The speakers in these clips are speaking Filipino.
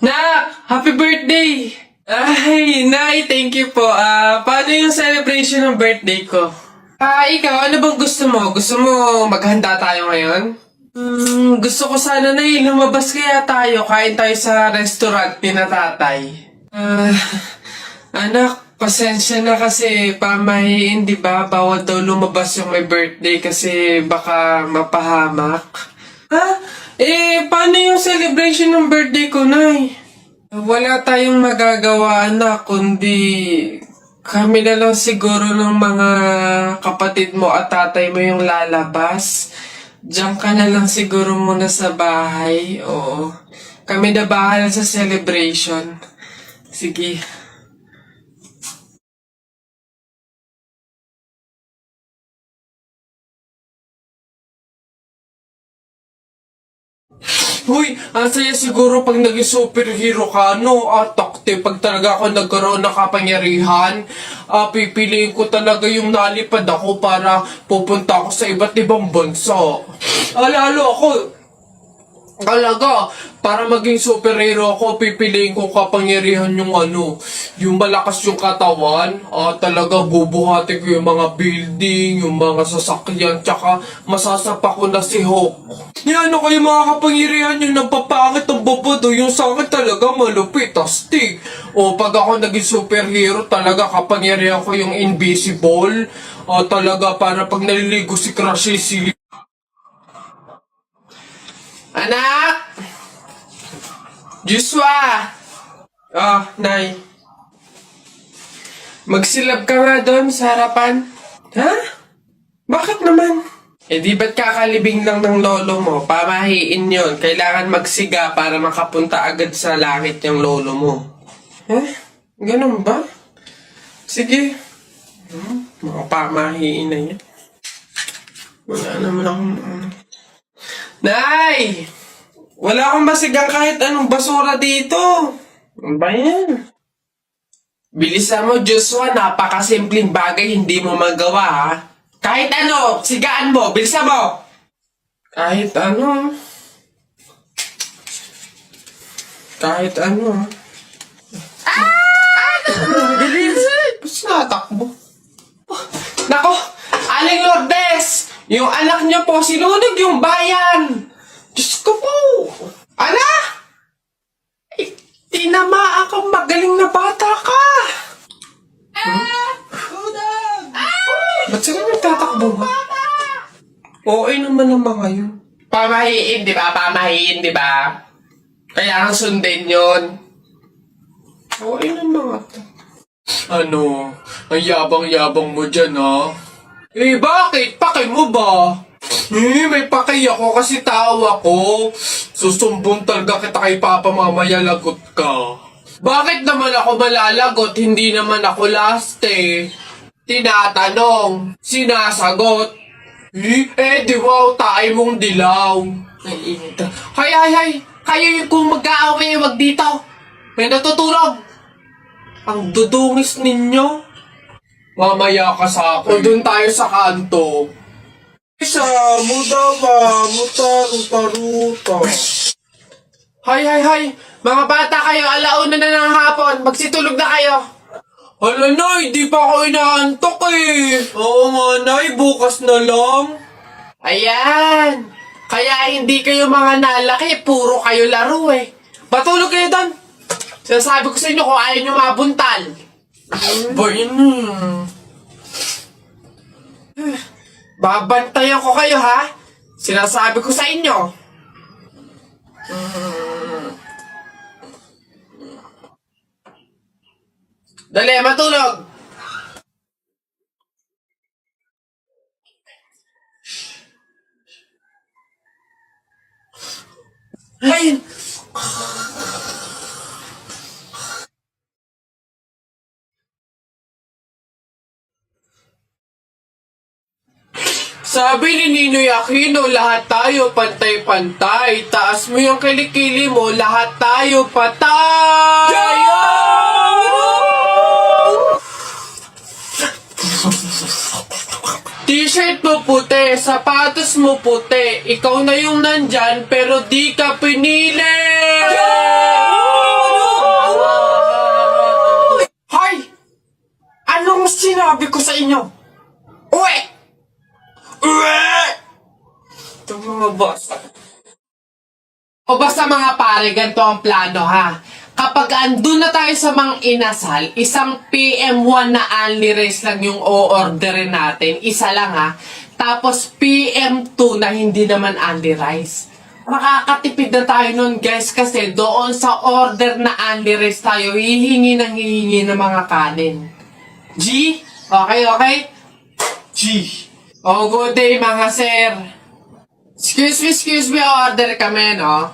Nak! Happy birthday! Ay, Nay, thank you po. Paano yung celebration ng birthday ko? Ikaw, ano bang gusto mo? Gusto mo maghanda tayo ngayon? Gusto ko sana na lumabas kaya tayo. Kain tayo sa restaurant ni na tatay. Anak, pasensya na kasi pamahiin, di ba? Bawal daw lumabas yung may birthday kasi baka mapahamak. Paano yung celebration ng birthday ko, Nay? Wala tayong magagawa, anak, kundi kami na lang siguro ng mga kapatid mo at tatay mo yung lalabas. Diyan ka na lang siguro muna sa bahay. Oo. Kami na bahala sa celebration. Sige. Hoy, ang saya siguro pag naging superhero ka, no? Takte, pag talaga ako nagkaroon ng kapangyarihan, pipiliin ko talaga yung nalipad ako para pupunta ako sa iba't ibang bansa. Lalo ako, talaga, para maging superhero ako, pipiliin ko kapangyarihan yung yung malakas yung katawan, talaga bubuhatin ko yung mga building, yung mga sasakyan, tsaka masasapa ko na si Hulk. Yan kayo mga kapangyarihan yung napapangit ang babado, yung sa akin talaga malupit, astig. Pag ako naging superhero, talaga kapangyarihan ko yung invisible, talaga para pag naliligo si Crush silip. Anak! Joshua! Nay. Magsilab ka nga doon sa harapan. Ha? Bakit naman? Di ba't kakalibing lang ng lolo mo? Pamahiin yon. Kailangan magsiga para makapunta agad sa langit yung lolo mo. Ganun ba? Sige. Mga pamahiin na yan. Wala naman akong Nay! Wala akong masigang kahit anong basura dito. Ano ba yan? Bilisan mo, Joshua. Napakasimpleng bagay, hindi mo magawa, ha? Kahit ano, sigaan mo. Bilisan mo. Kahit ano. Kahit ano. Bilis! Ba't natakbo? Nako! Aling Lourdes! Yung anak niyo po, sinunog yung bayan! Diyos ko po! Ala! Tinamaan kang magaling na bata ka! Ba't sila nagtatakbo ba? Naman ang mga yun. Pamahiin, di ba? Pamahiin, di ba? Kaya ang sundin yun. Ng mga to. Ano? Ang yabang-yabang mo dyan, ha? Bakit? Paki mo ba? May paki ako kasi tao ako. Susumbong talaga kita kay Papa mamaya, lagot ka. Bakit naman ako malalagot? Hindi naman ako last Tinatanong, sinasagot. Di wow, tayo mong dilaw. Naiinit. Hay, kayo yung kung mag-aaway, wag dito. May natutulog. Ang dudungis ninyo. Mamaya ka sa akin. Doon tayo sa kanto. Isa, mudawa, mutaruta-ruta. Hay. Mga bata kayo, alauna na ng hapon. Magsitulog na kayo. Hala, Nay, di pa ako inaantok Oo nga, Nay, bukas na lang. Ayan. Kaya hindi kayo mga nalaki, puro kayo laro Matulog kayo doon. Sinasabi ko sa inyo kung ayaw nyo mabuntal. Babantayan ko kayo, ha? Sinasabi ko sa inyo. Dali, matulog! Ay! Sabi ni Ninoy Aquino, lahat tayo pantay-pantay. Taas mo yung kilikili mo, lahat tayo patay! T-shirt mo puti, sapatos mo puti. Ikaw na yung nandyan, pero di ka pinili! Sabi ko sa inyo. Uwe! Uwe! Ito mga basta. O basta mga pare, ganito ang plano ha. Kapag andun na tayo sa mga inasal, isang PM1 na only rice lang yung o-orderin natin. Isa lang ha. Tapos PM2 na hindi naman only rice. Makakatipid na tayo nun guys kasi doon sa order na only rice tayo hihingi ng mga kanin. G? Okay? G. Oh, good day mga sir. Excuse me, order kami, no?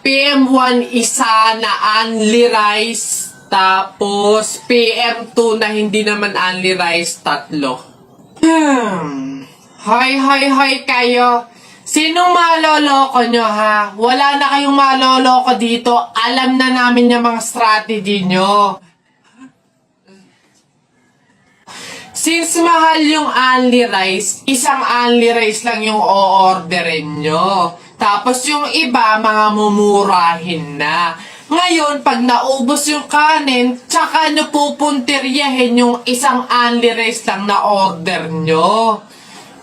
PM1 isa na only rice, tapos PM2 na hindi naman only rice, 3. Hoy kayo. Sinong maloloko nyo, ha? Wala na kayong maloloko dito. Alam na namin yung mga strategy nyo. Since mahal yung only rice, isang only rice lang yung o-orderin nyo. Tapos yung iba, mga mumurahin na. Ngayon, pag naubos yung kanin, tsaka nyo pupuntiryahin yung isang only rice lang na order nyo.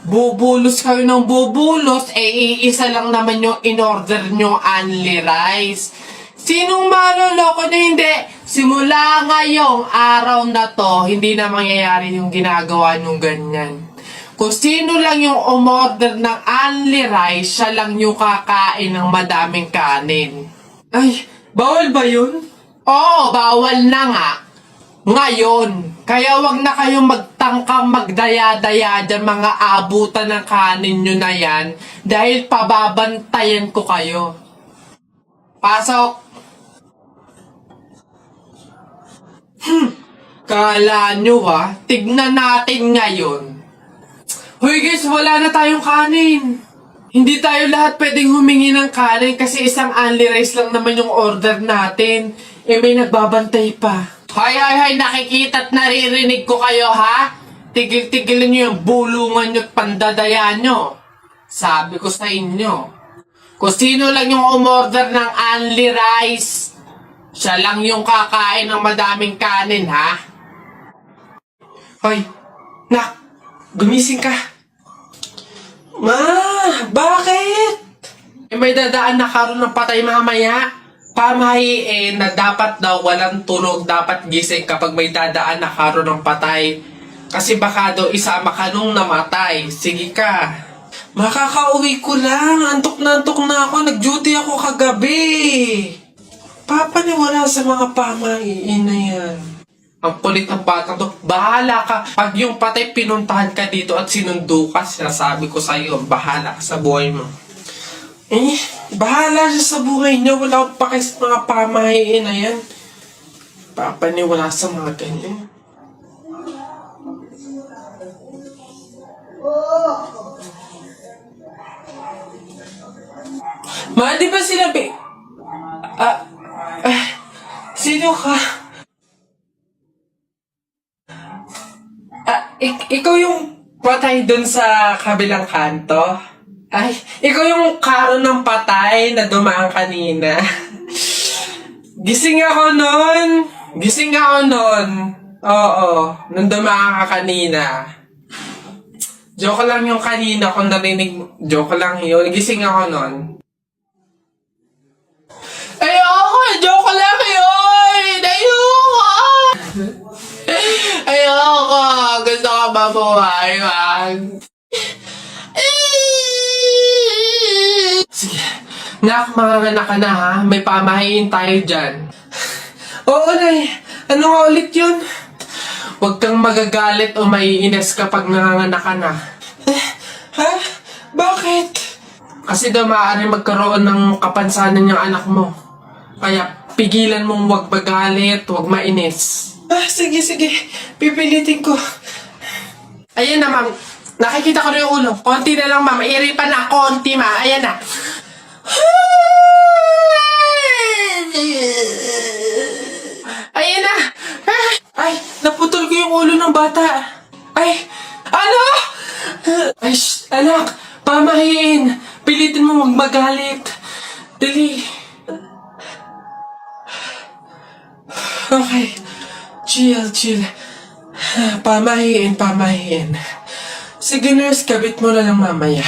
Bubulos kayo ng bubulos, iisa lang naman yung in-order nyo only rice. Sinong maloloko na hindi? Simula ngayong araw na to, hindi na mangyayari yung ginagawa nyong ganyan. Kung sino lang yung umorder ng only rice, siya lang yung kakain ng madaming kanin. Ay, bawal ba yun? Oo, bawal na nga. Ngayon, kaya wag na kayong magtangkang magdaya-daya dyan mga abutan ng kanin nyo na yan dahil pababantayan ko kayo. Pasok! Kala nyo tignan natin ngayon. Hoy guys, wala na tayong kanin. Hindi tayo lahat pwedeng humingi ng kanin kasi isang only rice lang naman yung order natin. May nagbabantay pa. Hay, nakikita at naririnig ko kayo ha? Tigil-tigilan nyo yung bulungan nyo at pandadaya nyo. Sabi ko sa inyo, kung sino lang yung umorder ng only rice, siya lang yung kakain ng madaming kanin, ha? Hoy, nak, gumising ka. Ma, bakit? May dadaan na karon ng patay mamaya. Pamahiin na dapat daw walang tulog, dapat gising kapag may dadaan na karon ng patay. Kasi baka daw isama ka nung namatay. Sige ka. Makakauwi ko lang. Antok na ako. Nag-duty ako kagabi. Papaniwala sa mga pamahiin na yan. Ang kulit ng bata to. Bahala ka. Pag yung patay pinuntahan ka dito at sinundo ka, sinasabi ko sa'yo, bahala ka sa buhay mo. Bahala siya sa buhay niya. Wala akong pake sa mga pamahiin na yan. Papaniwala sa mga ganyan. Ma, di ba sinabi? Sino ka? Ikaw yung patay dun sa kabilang kanto? Ay, ikaw yung karon ng patay na dumaan kanina. Gising ako nun. Oo, nung dumaan ka kanina. Joke lang yung kanina kung narinig. Joke lang yun. Gising ako nun. Ayoko! Joke lang yun! Ayoko! Gusto ko mabuhay, man. Sige. Nak, manganganak ka na ha. May pamahiin tayo dyan. Oo, Nay. Ano nga ulit yun? Huwag kang magagalit o maiinis kapag nanganganak ka na. Ha? Bakit? Kasi daw maaari magkaroon ng kapansanan yung anak mo. Kaya pigilan mong huwag magalit, huwag mainis. Sige. Pipilitin ko. Ayan na, ma'am. Nakikita ko na yung ulo. Konti na lang, ma'am. Iripan na konti, ma. Ayan na. Ayan na. Ay, naputol ko yung ulo ng bata. Ay, ano? Ay, anak. Pamahiin. Pilitin mo huwag magalit. Dali. Okay. Chill. Pamahiin. Sige nurse, kabit mo na lang mamaya.